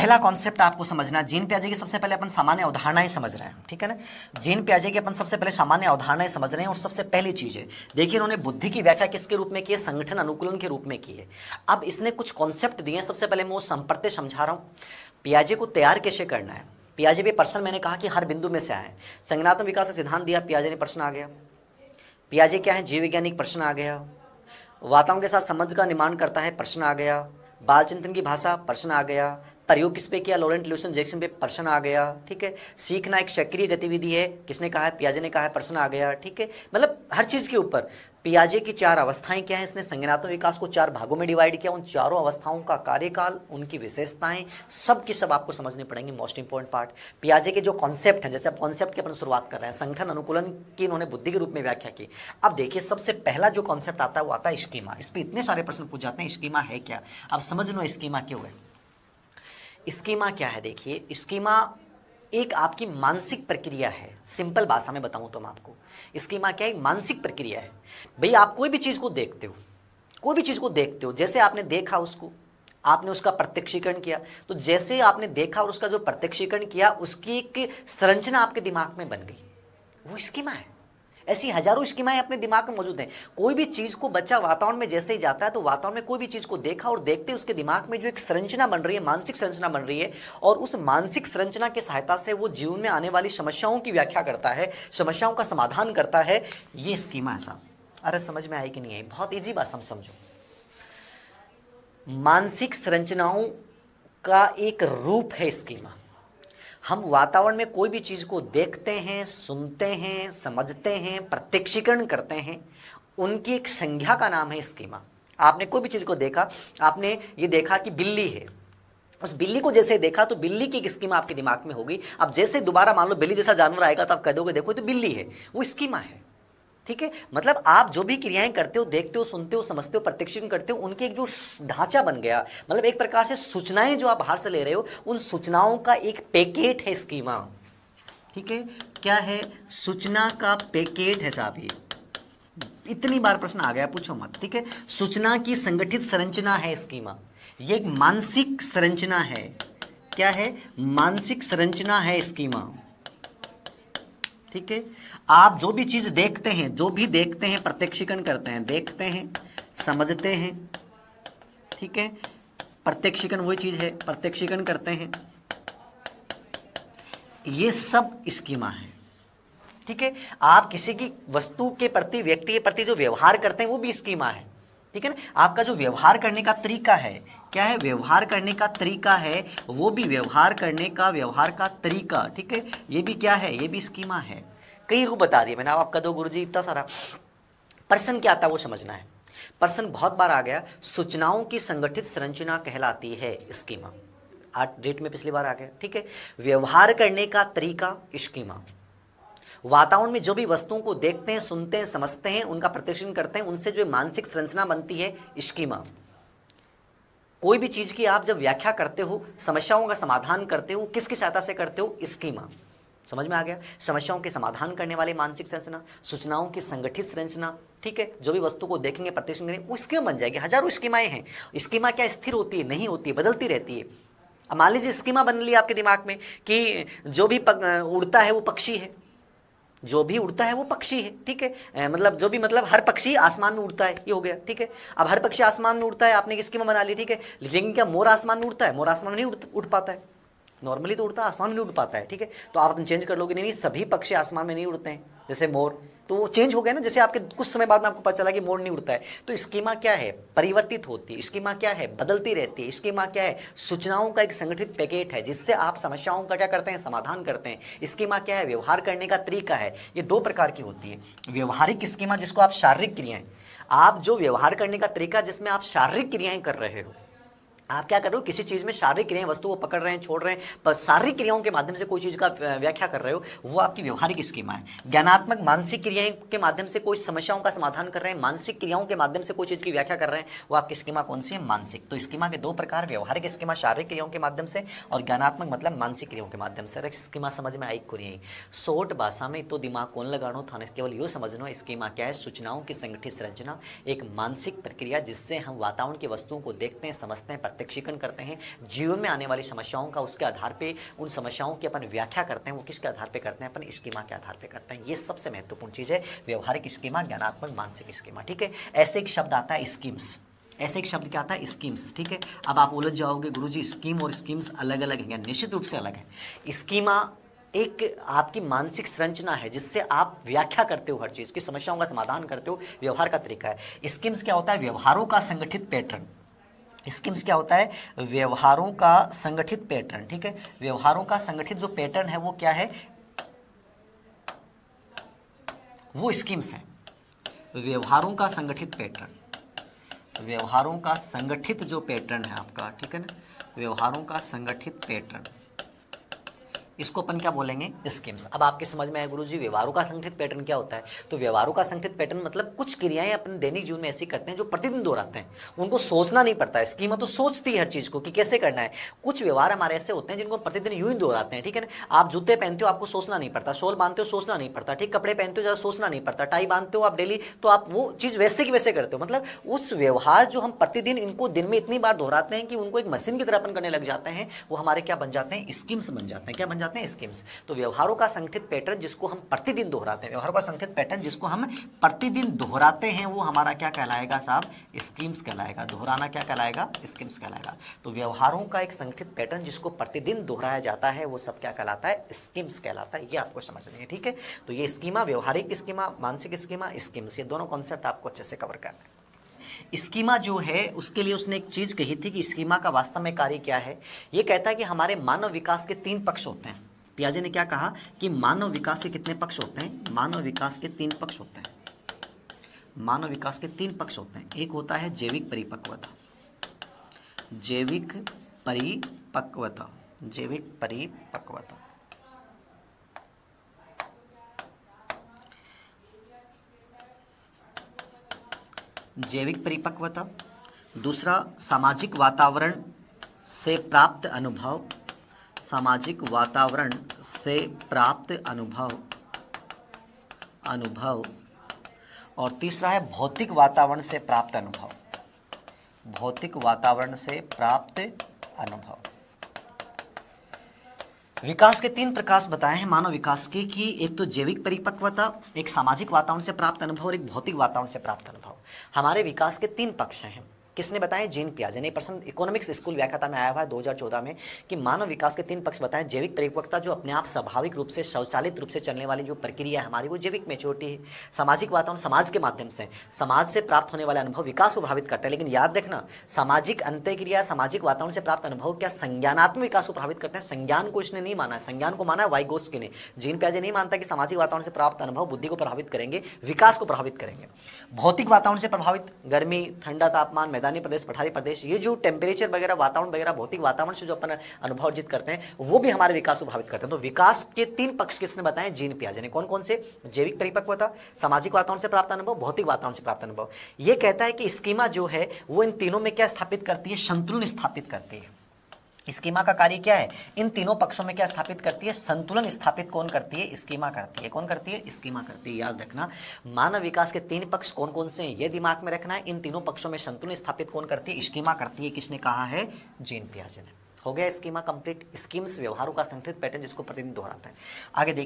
पहला कॉन्सेप्ट आपको समझना, जीन पियाजे की सबसे पहले अपन सामान्य अवधारणाएं समझ रहे हैं, ठीक है ना। जीन पियाजे की अपन सबसे पहले सामान्य अवधारणाएं समझ रहे हैं और सबसे पहली चीज है, देखिए इन्होंने बुद्धि की व्याख्या किसके रूप में की है, संगठन अनुकूलन के रूप में की है। अब इसने कुछ कॉन्सेप्ट दिए हैं, सबसे पहले मैं वो संप्रत्य समझा रहा हूँ। पियाजे को तैयार कैसे करना है, पियाजे पे प्रश्न मैंने कहा कि हर बिंदु में से आए। संज्ञानात्मक विकास का सिद्धांत दिया, पियाजे ने प्रश्न आ गया। पियाजे क्या है, जीव वैज्ञानिक, प्रश्न आ गया। वातावरण के साथ संबंध का निर्माण करता है, प्रश्न आ गया। बाल चिंतन की भाषा, प्रश्न आ गया। प्रयोग किस पे किया, लॉरेंट ल्यूसन जैक्सन पे, प्रश्न आ गया, ठीक है। सीखना एक सक्रिय गतिविधि है, किसने कहा है, पियाजे ने कहा है, प्रश्न आ गया, ठीक है। मतलब हर चीज़ के ऊपर पियाजे की चार अवस्थाएं क्या हैं, इसने संज्ञानात्मक विकास को चार भागों में डिवाइड किया, उन चारों अवस्थाओं का कार्यकाल, उनकी विशेषताएं, सब की सब आपको समझनी पड़ेंगी। मोस्ट इंपॉर्टेंट पार्ट पियाजे के जो कॉन्सेप्ट हैं, जैसे अब कॉन्सेप्ट की अपन शुरुआत कर रहे हैं, संगठन अनुकूलन की इन्होंने बुद्धि के रूप में व्याख्या की। अब देखिए सबसे पहला जो कॉन्सेप्ट आता है वो आता है स्कीमा। इस पर इतने सारे प्रश्न पूछ जाते हैं, स्कीमा है क्या। अब समझ लो स्कीमा क्यों है। स्कीमा क्या है, देखिए स्कीमा एक आपकी मानसिक प्रक्रिया है। सिंपल भाषा में बताऊं तो मैं आपको, स्कीमा क्या है, एक मानसिक प्रक्रिया है। भाई आप कोई भी चीज़ को देखते हो, कोई भी चीज़ को देखते हो, जैसे आपने देखा उसको, आपने उसका प्रत्यक्षीकरण किया, तो जैसे आपने देखा और उसका जो प्रत्यक्षीकरण किया उसकी एक संरचना आपके दिमाग में बन गई, वो स्कीमा है। ऐसी हजारों स्कीमाएं अपने दिमाग में मौजूद हैं। कोई भी चीज़ को बच्चा वातावरण में जैसे ही जाता है तो वातावरण में कोई भी चीज़ को देखा और देखते ही उसके दिमाग में जो एक संरचना बन रही है, मानसिक संरचना बन रही है, और उस मानसिक संरचना की सहायता से वो जीवन में आने वाली समस्याओं की व्याख्या करता है, समस्याओं का समाधान करता है। ये स्कीमा है साहब। अरे समझ में आई कि नहीं आई, बहुत ईजी बात समझो। मानसिक संरचनाओं का एक रूप है स्कीमा। हम वातावरण में कोई भी चीज़ को देखते हैं, सुनते हैं, समझते हैं, प्रत्यक्षीकरण करते हैं, उनकी एक संज्ञा का नाम है स्कीमा। आपने कोई भी चीज़ को देखा, आपने ये देखा कि बिल्ली है, उस बिल्ली को जैसे देखा तो बिल्ली की एक स्कीमा आपके दिमाग में होगी। अब जैसे दोबारा मान लो बिल्ली जैसा जानवर आएगा तो आप कह दोगे देखो तो बिल्ली है, वो स्कीमा है, ठीक है। मतलब आप जो भी क्रियाएं करते हो, देखते हो, सुनते हो, समझते हो, प्रत्यक्षीकरण करते हो, उनके एक जो ढांचा बन गया, मतलब एक प्रकार से सूचनाएं जो आप बाहर से ले रहे हो, उन सूचनाओं का एक पैकेट है स्कीमा, ठीक है। क्या है, सूचना का पैकेट है साहब। ये इतनी बार प्रश्न आ गया, पूछो मत, ठीक है। सूचना की संगठित संरचना है स्कीमा। ये एक मानसिक संरचना है। क्या है, मानसिक संरचना है स्कीमा, ठीक है। आप जो भी चीज़ देखते हैं, जो भी देखते हैं, प्रत्यक्षीकरण करते हैं, देखते हैं, समझते हैं, ठीक है। प्रत्यक्षीकरण वही चीज़ है, प्रत्यक्षीकरण करते हैं, ये सब स्कीमा है, ठीक है। आप किसी की वस्तु के प्रति, व्यक्ति के प्रति जो व्यवहार करते हैं वो भी स्कीमा है, ठीक है ना। आपका जो व्यवहार करने का तरीका है, क्या है, व्यवहार करने का तरीका है, वो भी व्यवहार करने का, व्यवहार का तरीका, ठीक है, ये भी क्या है, ये भी स्कीमा है। कई रूप बता दिए मैंने, आप कह दो गुरुजी इतना सारा। प्रश्न क्या आता है वो समझना है। प्रश्न बहुत बार आ गया, सूचनाओं की संगठित संरचना कहलाती है स्कीमा। आज डेट में पिछली बार आ गया, ठीक है। व्यवहार करने का तरीका स्कीमा। वातावरण में जो भी वस्तुओं को देखते हैं, सुनते हैं, समझते हैं, उनका प्रत्यक्षीकरण करते हैं, उनसे जो मानसिक संरचना बनती है स्कीमा। कोई भी चीज की आप जब व्याख्या करते हो, समस्याओं का समाधान करते हो, किसकी सहायता से करते हो, स्कीमा। समझ में आ गया। समस्याओं के समाधान करने वाली मानसिक संरचना, सूचनाओं की संगठित संरचना, ठीक है। जो भी वस्तु को देखेंगे, प्रत्यक्ष करेंगे, वो स्कीमा बन जाएगी। हजारों स्कीमाएं हैं। स्कीमा क्या स्थिर होती है, नहीं होती है, बदलती रहती है। अब मान लीजिए स्कीमा बन ली आपके दिमाग में कि जो भी उड़ता है वो पक्षी है, जो भी उड़ता है वो पक्षी है, ठीक है। मतलब जो भी, मतलब हर पक्षी आसमान में उड़ता है, ये हो गया, ठीक है। अब हर पक्षी आसमान में उड़ता है, आपने एक स्कीमा बना ली, ठीक है। लेकिन क्या मोर आसमान में उड़ता है? मोर आसमान में नहीं उड़ पाता है, नॉर्मली तो उड़ता है, आसमान में नहीं उड़ पाता है, ठीक है। तो आप अपने चेंज कर लोगे, नहीं सभी पक्षी आसमान में नहीं उड़ते हैं, जैसे मोर, तो वो चेंज हो गया ना। जैसे आपके कुछ समय बाद में आपको पता चला कि मोर नहीं उड़ता है। तो स्कीमा क्या है, परिवर्तित होती है। स्कीमा क्या है, बदलती रहती है। स्कीमा क्या है, सूचनाओं का एक संगठित पैकेट है जिससे आप समस्याओं का क्या करते हैं, समाधान करते हैं। स्कीमा क्या है, व्यवहार करने का तरीका है। ये दो प्रकार की होती है। व्यवहारिक स्कीमा जिसको आप शारीरिक क्रियाएं, आप जो व्यवहार करने का तरीका जिसमें आप शारीरिक क्रियाएं कर रहे हो, आप क्या कर रहे हो, किसी चीज़ में शारीरिक क्रियाएं, वस्तु को पकड़ रहे हैं, छोड़ रहे हैं, पर शारीरिक क्रियाओं के माध्यम से कोई चीज़ का व्याख्या कर रहे हो, वो आपकी व्यवहारिक स्कीमा है। ज्ञानात्मक मानसिक क्रियाएं के माध्यम से कोई समस्याओं का समाधान कर रहे हैं, मानसिक क्रियाओं के माध्यम से कोई चीज़ की व्याख्या कर रहे हैं, वो आपकी स्कीमा कौन सी है, मानसिक। तो स्कीमा के दो प्रकार, व्यवहारिक स्कीमा शारीरिक क्रियाओं के माध्यम से, और ज्ञानात्मक मतलब मानसिक क्रियाओं के माध्यम से। अरे स्कीमा समझ में आई को नहीं? शॉर्ट भाषा में तो दिमाग कौन लगानो था, केवल यो समझना स्कीमा क्या है, सूचनाओं की संगठित संरचना, एक मानसिक प्रक्रिया जिससे हम वातावरण की वस्तुओं को देखते हैं, समझते हैं, प्रत्यक्षीकरण करते हैं, जीवन में आने वाली समस्याओं का उसके आधार पे उन समस्याओं की अपन व्याख्या करते हैं, वो किसके आधार पे करते हैं, अपन स्कीमा के आधार पे करते हैं। ये सबसे महत्वपूर्ण चीज़ है, व्यवहारिक स्कीमा, ज्ञानात्मक मानसिक स्कीमा। ठीक है, ऐसे एक शब्द आता है स्कीम्स, ऐसे एक शब्द क्या आता है, स्कीम्स। ठीक है, अब आप उलझ जाओगे गुरुजी स्कीम और स्कीम्स अलग अलग हैं, निश्चित रूप से अलग है। स्कीमा एक आपकी मानसिक संरचना है जिससे आप व्याख्या करते हो, हर चीज़ की समस्याओं का समाधान करते हो, व्यवहार का तरीका है। स्कीम्स क्या होता है, व्यवहारों का संगठित पैटर्न। स्कीम्स क्या होता है, व्यवहारों का संगठित पैटर्न। ठीक है, व्यवहारों का संगठित जो पैटर्न है वो क्या है, वो स्कीम्स है। व्यवहारों का संगठित पैटर्न, व्यवहारों का संगठित जो पैटर्न है आपका, ठीक है ना, व्यवहारों का संगठित पैटर्न, इसको अपन क्या बोलेंगे, स्कीम्स। अब आपके समझ में आया गुरुजी व्यवहारों का संगठित पैटर्न क्या होता है। तो व्यवहारों का संगठित पैटर्न मतलब कुछ क्रियाएं अपने दैनिक जीवन में ऐसी करते हैं जो प्रतिदिन दोहराते हैं, उनको सोचना नहीं पड़ता है। स्कीमा तो सोचती है हर चीज़ को कि कैसे करना है। कुछ व्यवहार हमारे ऐसे होते हैं जिनको प्रतिदिन यूं ही दोहराते हैं। ठीक है ना, आप जूते पहनते हो, आपको सोचना नहीं पड़ता, शॉल बांधते हो, सोचना नहीं पड़ता, ठीक, कपड़े पहनते हो, ज़्यादा सोचना नहीं पड़ता, टाई बांधते हो आप डेली, तो आप वो चीज़ वैसे की वैसे करते हो। मतलब उस व्यवहार जो हम प्रतिदिन इनको दिन में इतनी बार दोहराते हैं कि उनको एक मशीन की तरह अपन करने लग जाते हैं, वो हमारे क्या बन जाते हैं, स्कीम्स बन जाते हैं। क्या बन जाते हैं, स्कीम्स। तो व्यवहारों का संगठित पैटर्न जिसको हम प्रतिदिन दोहराते हैं, व्यवहारों का संगठित पैटर्न जिसको हम प्रतिदिन दोहराते हैं, वो हमारा क्या कहलाएगा साहब, स्कीम्स कहलाएगा। दोहराना क्या कहलाएगा, स्कीम्स कहलाएगा। तो व्यवहारों का एक संगठित पैटर्न जिसको प्रतिदिन दोहराया जाता है वो सब क्या कहलाता है, स्कीम्स कहलाता है। ये आपको समझनी है। ठीक है, तो ये स्कीमा, व्यवहारिक स्कीमा, मानसिक स्कीमा, स्कीम्स, ये दोनों कॉन्सेप्ट आपको अच्छे से कवर करना है। स्कीमा जो है उसके लिए उसने एक चीज कही थी कि स्कीमा का वास्तव में कार्य क्या है। ये कहता है कि हमारे मानव विकास के 3 पक्ष होते हैं। पियाजे ने क्या कहा कि मानव विकास के कितने पक्ष होते हैं, मानव विकास के 3 पक्ष होते हैं। मानव विकास के 3 पक्ष होते हैं। एक होता है जैविक परिपक्वता, जैविक परिपक्वता, जैविक परिपक्वता, जैविक परिपक्वता। दूसरा सामाजिक वातावरण से प्राप्त अनुभव, सामाजिक वातावरण से प्राप्त अनुभव। और तीसरा है भौतिक वातावरण से प्राप्त अनुभव, भौतिक वातावरण से प्राप्त अनुभव। विकास के 3 प्रकाश बताए हैं मानव विकास के, कि एक तो जैविक परिपक्वता, एक सामाजिक वातावरण से प्राप्त अनुभव और एक भौतिक वातावरण से प्राप्त अनुभव। हमारे विकास के 3 पक्ष हैं। किसने बताया, जीन पियाजे ने। प्रश्न इकोनॉमिक्स स्कूल व्याख्याता में आया हुआ है 2014 में कि मानव विकास के 3 पक्ष बताएं। जैविक परिपक्वता जो अपने आप स्वाभाविक रूप से स्वचालित रूप से चलने वाली जो प्रक्रिया है हमारी, वो जैविक मैच्योरिटी है। सामाजिक वातावरण समाज के माध्यम से, समाज से प्राप्त होने वाले अनुभव विकास को प्रभावित करते हैं। लेकिन याद रखना, सामाजिक अंतःक्रिया, सामाजिक वातावरण से प्राप्त अनुभव क्या संज्ञानात्मक विकास को प्रभावित करते हैं। संज्ञान को इसने नहीं माना है, संज्ञान को माना है वाइगोत्स्की ने। जीन पियाजे नहीं मानता कि सामाजिक वातावरण से प्राप्त अनुभव बुद्धि को प्रभावित करेंगे, विकास को प्रभावित करेंगे। भौतिक वातावरण से प्रभावित, गर्मी, ठंडा तापमान, मैदानी प्रदेश, पठारी प्रदेश, ये जो टेम्परेचर वगैरह, वातावरण वगैरह, भौतिक वातावरण से जो अपन अनुभव अर्जित करते हैं वो भी हमारे विकास को प्रभावित करते हैं। तो विकास के 3 पक्ष किसने बताए, जीन पियाजे ने। कौन कौन से, जैविक परिपक्वता, सामाजिक वातावरण से प्राप्त अनुभव, भौतिक वातावरण से प्राप्त अनुभव। ये कहता है कि स्कीमा जो है वो इन तीनों में क्या स्थापित करती है, संतुलन स्थापित करती है। स्कीमा का कार्य क्या है, इन तीनों पक्षों में क्या स्थापित करती है, संतुलन स्थापित कौन करती है, स्कीमा करती है। कौन करती है, स्कीमा करती है। याद रखना, मानव विकास के 3 पक्ष कौन कौन से हैं ये दिमाग में रखना है। इन तीनों पक्षों में संतुलन स्थापित कौन करती है, स्कीमा करती है। किसने कहा है, जीन पियाजे ने। हो गया स्कीमा कंप्लीट। स्कीम्स व्यवहारों का संगठित पैटर्न जिसको प्रतिदिन दोहराता है। आगे देखिए।